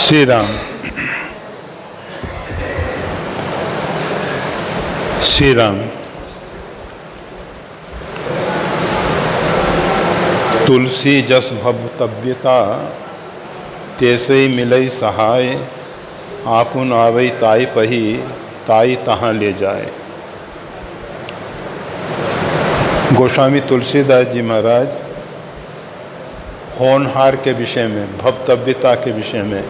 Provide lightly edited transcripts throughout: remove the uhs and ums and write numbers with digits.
श्री राम। श्री राम। तुलसी जस भवतव्यता तेसई मिलई सहाय, आपुन आवई ताई पही ताई तहाँ ले जाए। गोस्वामी तुलसीदास जी महाराज होनहार के विषय में, भवतव्यता के विषय में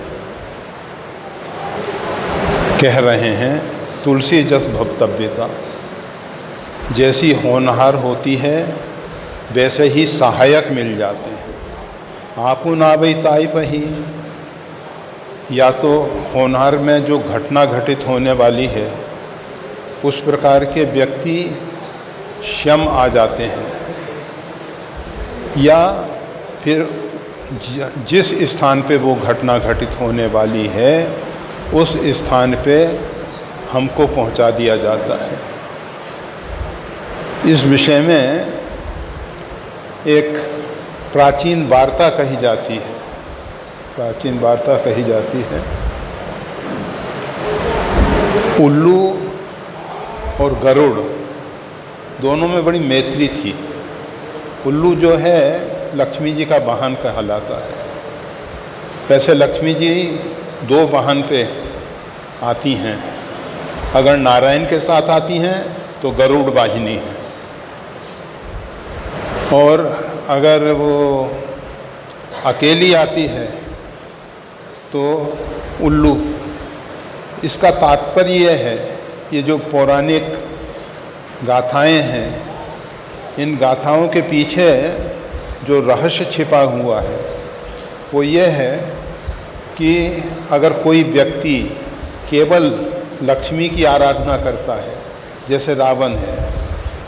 कह रहे हैं। तुलसी जस भवतव्यता, जैसी होनहार होती है वैसे ही सहायक मिल जाते हैं। आपुन आवई ताई पही, या तो होनहार में जो घटना घटित होने वाली है उस प्रकार के व्यक्ति स्वयं आ जाते हैं, या फिर जिस स्थान पे वो घटना घटित होने वाली है उस स्थान पे हमको पहुंचा दिया जाता है। इस विषय में एक प्राचीन वार्ता कही जाती है। प्राचीन वार्ता कही जाती है। उल्लू और गरुड़ दोनों में बड़ी मैत्री थी। उल्लू जो है लक्ष्मी जी का वाहन कहलाता है। वैसे लक्ष्मी जी दो वाहन पे आती हैं। अगर नारायण के साथ आती हैं तो गरुड़ वाहिनी है, और अगर वो अकेली आती है तो उल्लू। इसका तात्पर्य ये है, ये जो पौराणिक गाथाएं हैं, इन गाथाओं के पीछे जो रहस्य छिपा हुआ है वो ये है कि अगर कोई व्यक्ति केवल लक्ष्मी की आराधना करता है, जैसे रावण है,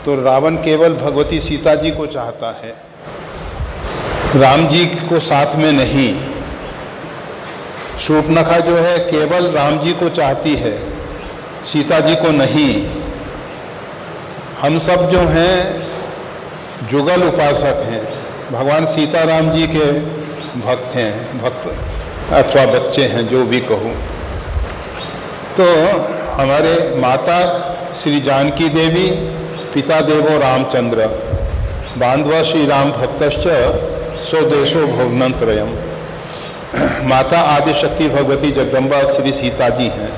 तो रावण केवल भगवती सीता जी को चाहता है, राम जी को साथ में नहीं। शूर्पणखा जो है केवल राम जी को चाहती है, सीता जी को नहीं। हम सब जो हैं जुगल उपासक हैं, भगवान सीताराम जी के भक्त हैं, भक्त अथवा बच्चे हैं, जो भी कहूँ। तो हमारे माता श्री जानकी देवी, पिता देवो रामचंद्र, बांधवा श्री राम भक्तश्च स्वदेशो भुवनत्रयम्। माता आदिशक्ति भगवती जगदम्बा श्री सीता जी हैं।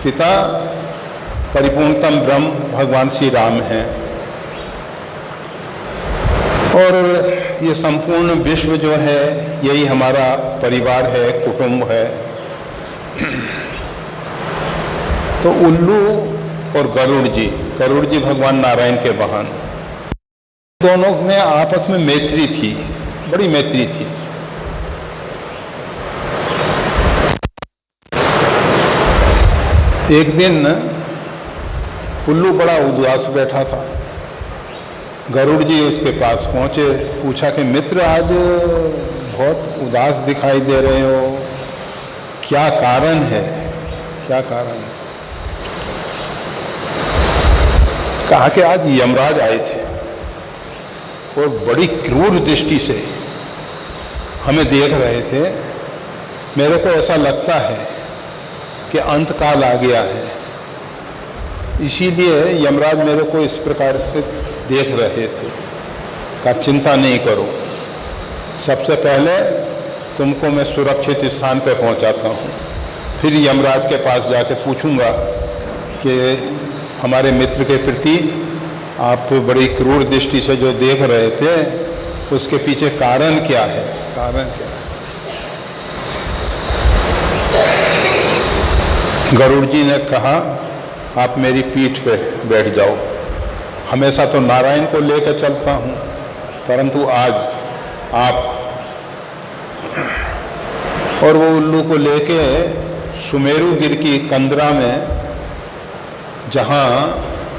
पिता परिपूर्णतम ब्रह्म भगवान श्री राम हैं। और ये संपूर्ण विश्व जो है यही हमारा परिवार है, कुटुंब है। तो उल्लू और गरुड़ जी भगवान नारायण के वाहन, दोनों में आपस में मैत्री थी, बड़ी मैत्री थी। एक दिन उल्लू बड़ा उदास बैठा था। गरुड़ जी उसके पास पहुंचे, पूछा कि मित्र, आज बहुत उदास दिखाई दे रहे हो, क्या कारण है? क्या कारण है? कहा कि आज यमराज आए थे और बड़ी क्रूर दृष्टि से हमें देख रहे थे। मेरे को ऐसा लगता है कि अंत काल आ गया है, इसीलिए यमराज मेरे को इस प्रकार से देख रहे थे। का चिंता नहीं करो, सबसे पहले तुमको मैं सुरक्षित स्थान पर पहुंचाता हूं, फिर यमराज के पास जाके पूछूंगा कि हमारे मित्र के प्रति आप बड़ी क्रूर दृष्टि से जो देख रहे थे उसके पीछे कारण क्या है? कारण क्या है? गरुड़ जी ने कहा, आप मेरी पीठ पे बैठ जाओ। हमेशा तो नारायण को लेकर चलता हूँ, परंतु आज आप। और वो उल्लू को लेके सुमेरु गिर की कंदरा में, जहाँ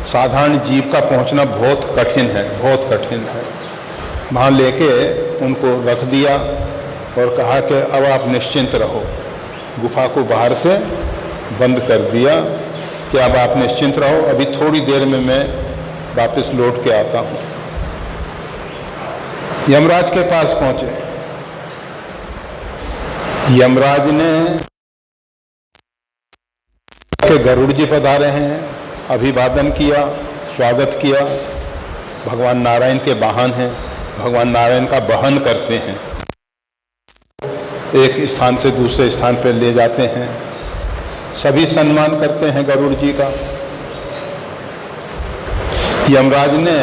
साधारण जीव का पहुँचना बहुत कठिन है, बहुत कठिन है, वहाँ लेके उनको रख दिया और कहा कि अब आप निश्चिंत रहो। गुफा को बाहर से बंद कर दिया कि अब आप निश्चिंत रहो, अभी थोड़ी देर में मैं वापस लौट के आता हूँ। यमराज के पास पहुँचे। यमराज ने के गरुड़ जी पधारे हैं, अभिवादन किया, स्वागत किया। भगवान नारायण के वाहन हैं, भगवान नारायण का वहन करते हैं, एक स्थान से दूसरे स्थान पर ले जाते हैं। सभी सम्मान करते हैं गरुड़ जी का। यमराज ने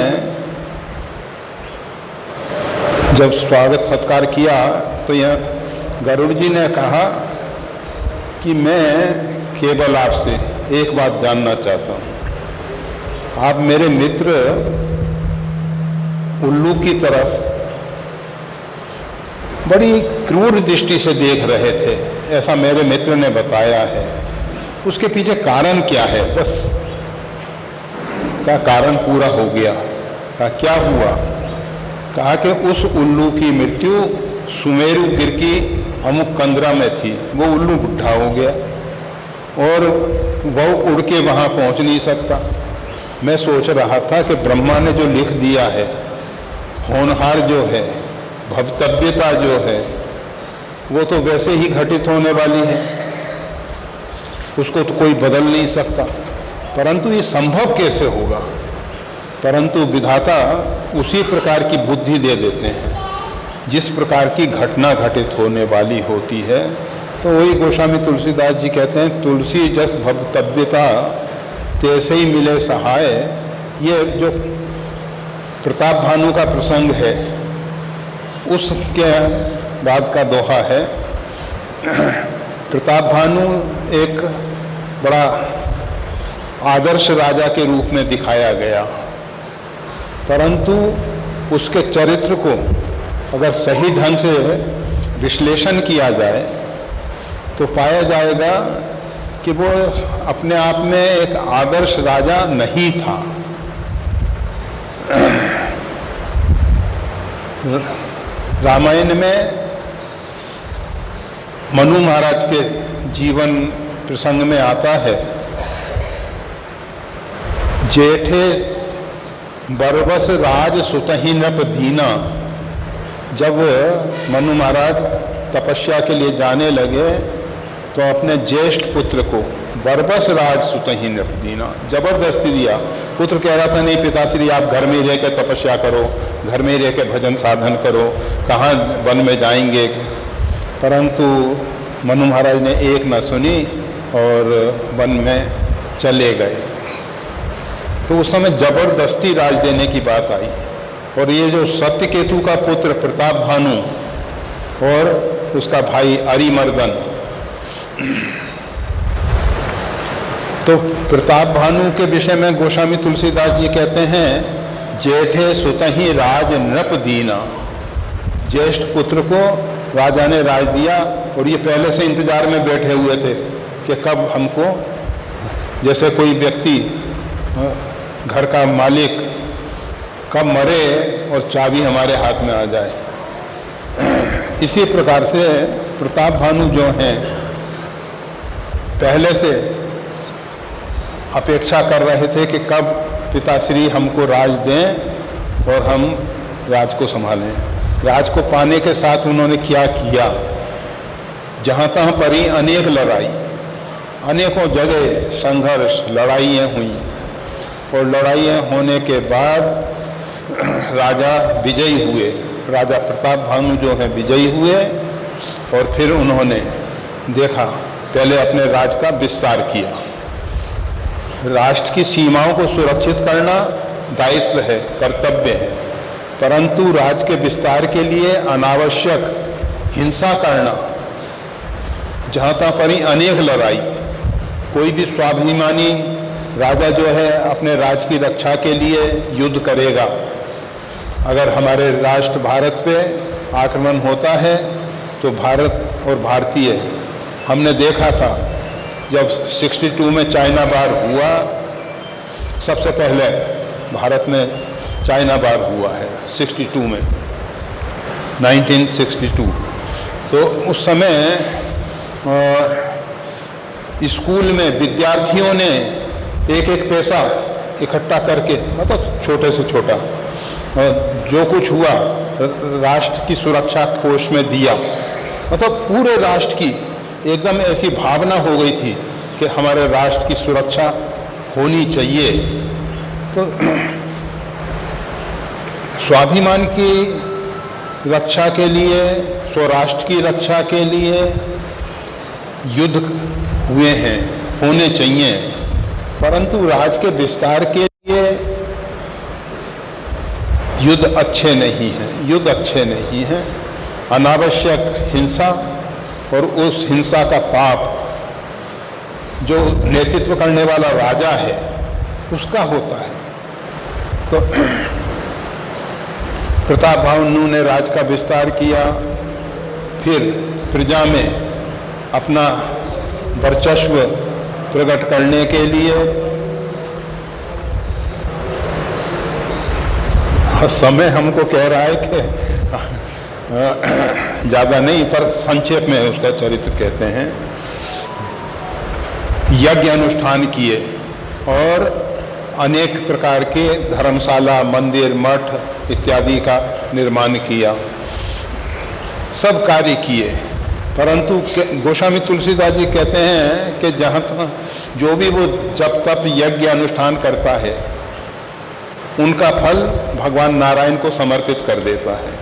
जब स्वागत सत्कार किया तो यह गरुड़ जी ने कहा कि मैं केवल आपसे एक बात जानना चाहता हूँ। आप मेरे मित्र उल्लू की तरफ बड़ी क्रूर दृष्टि से देख रहे थे, ऐसा मेरे मित्र ने बताया है। उसके पीछे कारण क्या है? बस का कारण पूरा हो गया। कहा क्या हुआ? कहा कि उस उल्लू की मृत्यु सुमेरु गिर की अमुक कंदरा में थी। वो उल्लू बुढ़ा हो गया और वह उड़ के वहाँ पहुँच नहीं सकता। मैं सोच रहा था कि ब्रह्मा ने जो लिख दिया है, होनहार जो है, भवतव्यता जो है, वो तो वैसे ही घटित होने वाली है, उसको तो कोई बदल नहीं सकता। परंतु ये संभव कैसे होगा? परंतु विधाता उसी प्रकार की बुद्धि दे देते हैं जिस प्रकार की घटना घटित होने वाली होती है। तो वही गोस्वामी तुलसीदास जी कहते हैं, तुलसी जस भवतव्यता तैसे ही मिले सहाय। ये जो प्रताप भानु का प्रसंग है उसके बाद का दोहा है। प्रताप भानु एक बड़ा आदर्श राजा के रूप में दिखाया गया, परंतु उसके चरित्र को अगर सही ढंग से विश्लेषण किया जाए तो पाया जाएगा कि वो अपने आप में एक आदर्श राजा नहीं था। रामायण में मनु महाराज के जीवन प्रसंग में आता है, जेठे बरबस राज सुतहि नप दीना। जब मनु महाराज तपस्या के लिए जाने लगे तो अपने ज्येष्ठ पुत्र को बरबस राज सुतहि नप दीना जबरदस्ती दिया। पुत्र कह रहा था नहीं पिताश्री आप घर में रह के तपस्या करो, घर में रह के भजन साधन करो, कहाँ वन में जाएंगे। परंतु मनु महाराज ने एक न सुनी और वन में चले गए। तो उस समय जबरदस्ती राज देने की बात आई। और ये जो सत्यकेतु का पुत्र प्रताप भानु और उसका भाई अरिमर्दन, तो प्रताप भानु के विषय में गोस्वामी तुलसीदास जी कहते हैं, जेठे सुतहि राज नृप दीना। ज्येष्ठ पुत्र को राजा ने राज दिया और ये पहले से इंतजार में बैठे हुए थे कि कब हमको, जैसे कोई व्यक्ति घर का मालिक कब मरे और चाबी हमारे हाथ में आ जाए, इसी प्रकार से प्रताप भानु जो हैं पहले से अपेक्षा कर रहे थे कि कब पिताश्री हमको राज दें और हम राज को संभालें। राज को पाने के साथ उन्होंने क्या किया, जहाँ तहाँ पर ही अनेक लड़ाई, अनेकों जगह संघर्ष, लड़ाइयाँ हुई और लड़ाइयाँ होने के बाद राजा विजयी हुए। राजा प्रताप भानु जो है विजयी हुए और फिर उन्होंने देखा, पहले अपने राज का विस्तार किया। राष्ट्र की सीमाओं को सुरक्षित करना दायित्व है, कर्तव्य है, परंतु राज के विस्तार के लिए अनावश्यक हिंसा करना, जहाँ तहाँ पर ही अनेक लड़ाई। कोई भी स्वाभिमानी राजा जो है अपने राज की रक्षा के लिए युद्ध करेगा। अगर हमारे राष्ट्र भारत पे आक्रमण होता है तो भारत और भारतीय, हमने देखा था जब 62 में चाइना वार हुआ, सबसे पहले भारत में चाइना वार हुआ है 62 में, 1962। तो उस समय स्कूल में विद्यार्थियों ने एक एक पैसा इकट्ठा करके, मतलब छोटे से छोटा, जो कुछ हुआ राष्ट्र की सुरक्षा कोष में दिया। मतलब पूरे राष्ट्र की एकदम ऐसी भावना हो गई थी कि हमारे राष्ट्र की सुरक्षा होनी चाहिए। तो स्वाभिमान की रक्षा के लिए, स्वराष्ट्र की रक्षा के लिए युद्ध हुए हैं, होने चाहिए, परंतु राज्य के विस्तार के लिए युद्ध अच्छे नहीं हैं। युद्ध अच्छे नहीं हैं। अनावश्यक हिंसा और उस हिंसा का पाप जो नेतृत्व करने वाला राजा है उसका होता है। तो प्रताप भानु ने राज्य का विस्तार किया, फिर प्रजा में अपना वर्चस्व प्रकट करने के लिए समय हमको कह रहा है कि ज़्यादा नहीं, पर संक्षेप में उसका चरित्र कहते हैं। यज्ञ अनुष्ठान किए और अनेक प्रकार के धर्मशाला, मंदिर, मठ इत्यादि का निर्माण किया, सब कार्य किए, परंतु गोस्वामी तुलसीदास जी कहते हैं कि जहाँ जो भी वो जब तप यज्ञ अनुष्ठान करता है उनका फल भगवान नारायण को समर्पित कर देता है।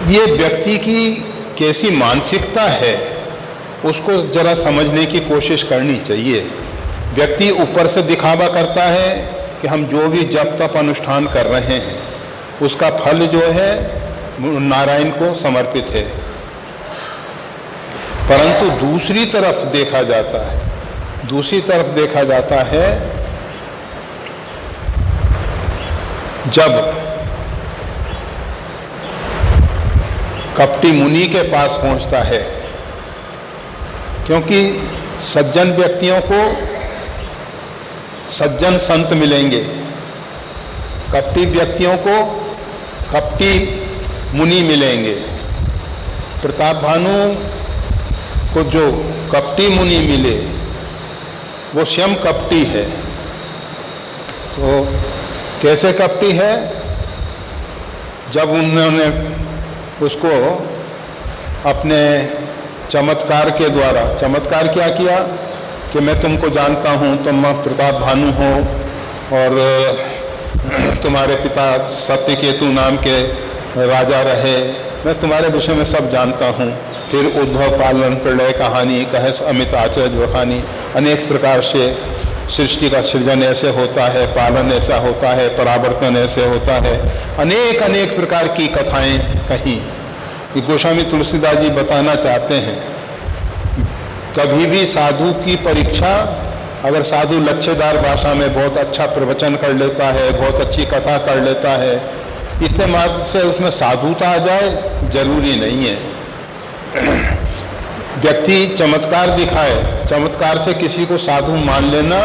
ये व्यक्ति की कैसी मानसिकता है उसको जरा समझने की कोशिश करनी चाहिए। व्यक्ति ऊपर से दिखावा करता है कि हम जो भी जप तप अनुष्ठान कर रहे हैं उसका फल जो है नारायण को समर्पित है, परंतु दूसरी तरफ देखा जाता है जब कपटी मुनि के पास पहुंचता है, क्योंकि सज्जन व्यक्तियों को सज्जन संत मिलेंगे, कपटी व्यक्तियों को कपटी मुनि मिलेंगे। प्रताप भानु को जो कपटी मुनि मिले वो स्वयं कपटी है। तो कैसे कपटी है? जब उन्होंने उसको अपने चमत्कार के द्वारा, चमत्कार क्या किया कि मैं तुमको जानता हूँ, तुम प्रताप भानु हो और तुम्हारे पिता सत्यकेतु नाम के राजा रहे, मैं तुम्हारे विषय में सब जानता हूँ। फिर उद्भव पालन प्रलय कहानी, कहस अमित आचर्य बखानी, अनेक प्रकार से सृष्टि का सृजन ऐसे होता है, पालन ऐसा होता है, परावर्तन ऐसे होता है, अनेक अनेक प्रकार की कथाएं कहीं। गोस्वामी तुलसीदास जी बताना चाहते हैं कभी भी साधु की परीक्षा, अगर साधु लच्छेदार भाषा में बहुत अच्छा प्रवचन कर लेता है, बहुत अच्छी कथा कर लेता है, इतने मात्र से उसमें साधुता आ जाए जरूरी नहीं है। व्यक्ति चमत्कार दिखाए, चमत्कार से किसी को साधु मान लेना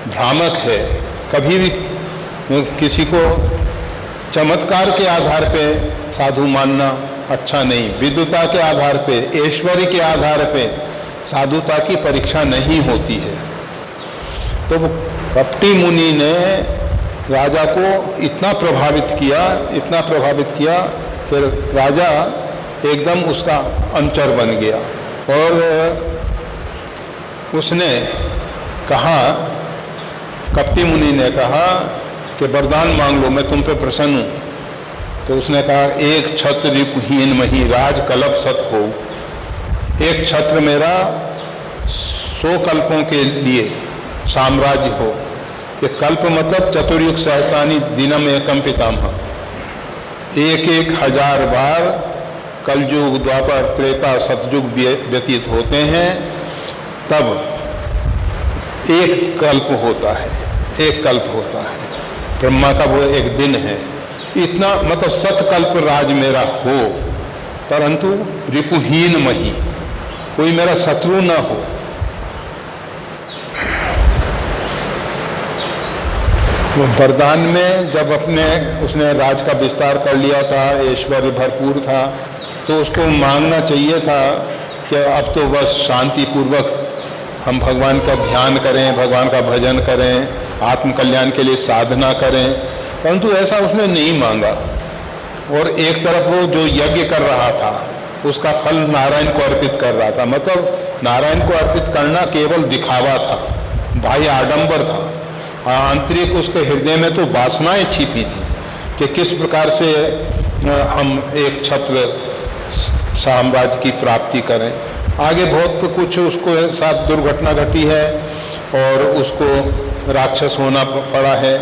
भ्रामक है। कभी भी किसी को चमत्कार के आधार पे साधु मानना अच्छा नहीं। विद्वता के आधार पे, ऐश्वर्य के आधार पे साधुता की परीक्षा नहीं होती है। तो वो कपटी मुनि ने राजा को इतना प्रभावित किया कि राजा एकदम उसका अनुचर बन गया और उसने कहा, कपटी मुनि ने कहा कि वरदान मांग लो, मैं तुम पे प्रसन्न हूँ। तो उसने कहा, एक छत्र रिपुहीन मही राज कल्प सत हो। एक छत्र मेरा 100 कल्पों के लिए साम्राज्य हो। ये कल्प मतलब चतुर्युग सहस्रानी दिनम एकम पितामह, 1,000 बार कलयुग, द्वापर, त्रेता, सतयुग व्यतीत होते हैं, तब एक कल्प होता है। ब्रह्मा का वो एक दिन है। इतना मतलब सतकल्प राज मेरा हो, परंतु रिपुहीन मही, कोई मेरा शत्रु न हो। वरदान में जब उसने राज का विस्तार कर लिया था, ऐश्वर्य भरपूर था, तो उसको मांगना चाहिए था कि अब तो बस शांति पूर्वक हम भगवान का ध्यान करें, भगवान का भजन करें, आत्म कल्याण के लिए साधना करें, परंतु ऐसा उसने नहीं मांगा। और एक तरफ वो जो यज्ञ कर रहा था उसका फल नारायण को अर्पित कर रहा था। मतलब नारायण को अर्पित करना केवल दिखावा था, बाह्य आडंबर था। आंतरिक उसके हृदय में तो वासनाएं छिपी थी कि किस प्रकार से हम एक छत्र साम्राज्य की प्राप्ति करें। आगे बहुत कुछ उसको साथ दुर्घटना घटी है और उसको राक्षस होना पड़ा है,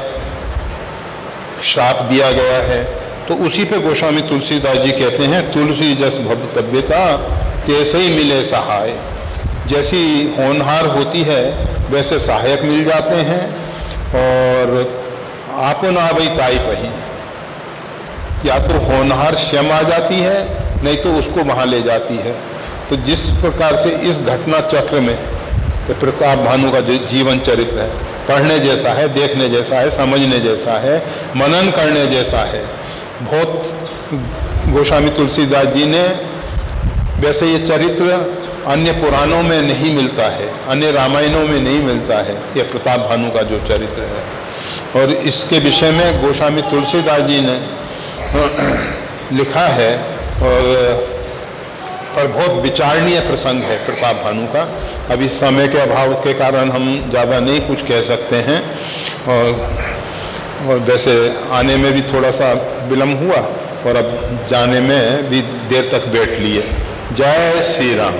श्राप दिया गया है। तो उसी पे गोस्वामी तुलसीदास जी कहते हैं, तुलसी जस भवतव्यता तैसे ही मिले सहाय। जैसी होनहार होती है वैसे सहायक मिल जाते हैं, और आपन आवई ताई पही, या तो होनहार स्वयं आ जाती है नहीं तो उसको वहाँ ले जाती है। तो जिस प्रकार से इस घटना चक्र में प्रताप भानु का जो जीवन चरित्र है, पढ़ने जैसा है, देखने जैसा है, समझने जैसा है, मनन करने जैसा है। बहुत गोस्वामी तुलसीदास जी ने, वैसे ये चरित्र अन्य पुराणों में नहीं मिलता है, अन्य रामायणों में नहीं मिलता है, ये प्रताप भानु का जो चरित्र है। और इसके विषय में गोस्वामी तुलसीदास जी ने लिखा है, और बहुत विचारणीय प्रसंग है प्रताप भानु का। अभी समय के अभाव के कारण हम ज़्यादा नहीं कुछ कह सकते हैं, और वैसे आने में भी थोड़ा सा विलम्ब हुआ और अब जाने में भी देर तक बैठ लिए। जय श्री राम।